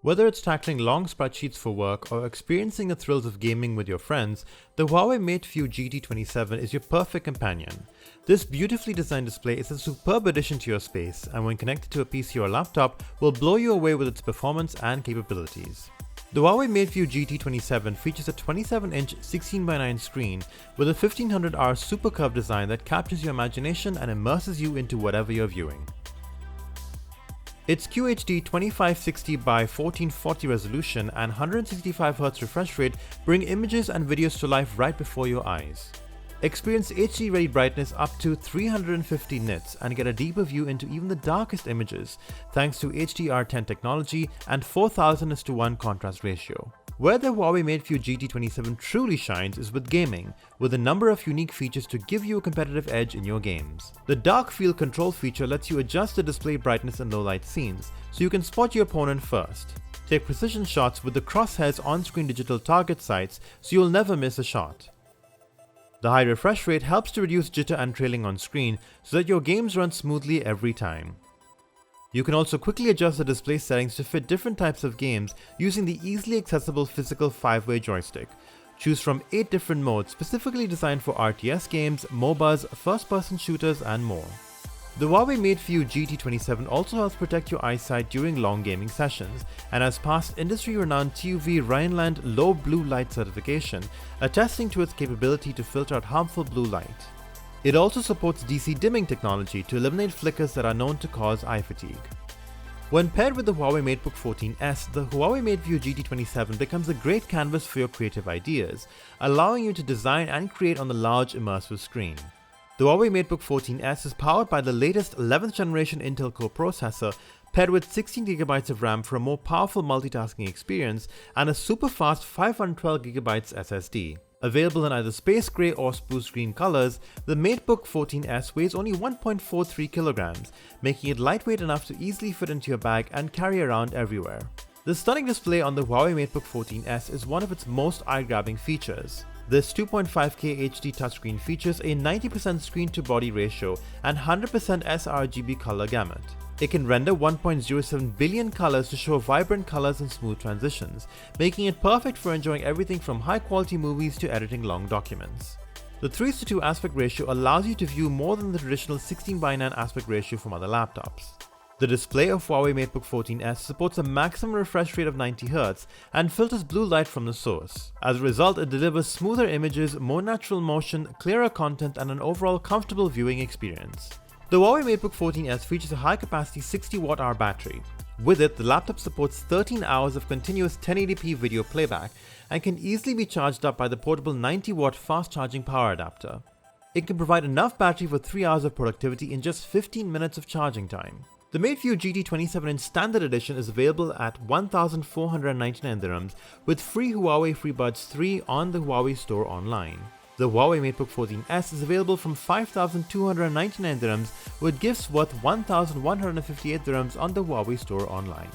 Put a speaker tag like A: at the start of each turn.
A: Whether it's tackling long spreadsheets for work or experiencing the thrills of gaming with your friends, the Huawei MateView GT27 is your perfect companion. This beautifully designed display is a superb addition to your space, and when connected to a PC or laptop, will blow you away with its performance and capabilities. The Huawei MateView GT27 features a 27-inch 16:9 screen with a 1500R super curved design that captures your imagination and immerses you into whatever you're viewing. Its QHD 2560x1440 resolution and 165Hz refresh rate bring images and videos to life right before your eyes. Experience HD-ready brightness up to 350 nits and get a deeper view into even the darkest images thanks to HDR10 technology and 4000:1 contrast ratio. Where the Huawei MateView GT27 truly shines is with gaming, with a number of unique features to give you a competitive edge in your games. The dark field control feature lets you adjust the display brightness in low light scenes, so you can spot your opponent first. Take precision shots with the crosshairs on-screen digital target sights, so you'll never miss a shot. The high refresh rate helps to reduce jitter and trailing on screen so that your games run smoothly every time. You can also quickly adjust the display settings to fit different types of games using the easily accessible physical 5-way joystick. Choose from 8 different modes specifically designed for RTS games, MOBAs, first-person shooters, and more. The Huawei MateView GT27 also helps protect your eyesight during long gaming sessions and has passed industry-renowned TUV Rhineland Low Blue Light certification, attesting to its capability to filter out harmful blue light. It also supports DC dimming technology to eliminate flickers that are known to cause eye fatigue. When paired with the Huawei MateBook 14S, the Huawei MateView GT27 becomes a great canvas for your creative ideas, allowing you to design and create on the large immersive screen. The Huawei MateBook 14S is powered by the latest 11th generation Intel Core processor, paired with 16GB of RAM for a more powerful multitasking experience and a super fast 512GB SSD. Available in either space grey or spruce green colors, the MateBook 14S weighs only 1.43 kg, making it lightweight enough to easily fit into your bag and carry around everywhere. The stunning display on the Huawei MateBook 14S is one of its most eye-grabbing features. This 2.5K HD touchscreen features a 90% screen-to-body ratio and 100% sRGB color gamut. It can render 1.07 billion colors to show vibrant colors and smooth transitions, making it perfect for enjoying everything from high-quality movies to editing long documents. The 3:2 aspect ratio allows you to view more than the traditional 16:9 aspect ratio from other laptops. The display of Huawei MateBook 14S supports a maximum refresh rate of 90Hz and filters blue light from the source. As a result, it delivers smoother images, more natural motion, clearer content, and an overall comfortable viewing experience. The Huawei MateBook 14S features a high-capacity 60Wh battery. With it, the laptop supports 13 hours of continuous 1080p video playback and can easily be charged up by the portable 90-watt fast-charging power adapter. It can provide enough battery for 3 hours of productivity in just 15 minutes of charging time. The MateView GT27 in Standard Edition is available at 1,499 dirhams with free Huawei FreeBuds 3 on the Huawei store online. The Huawei MateBook 14S is available from 5,299 dirhams with gifts worth 1,158 dirhams on the Huawei store online.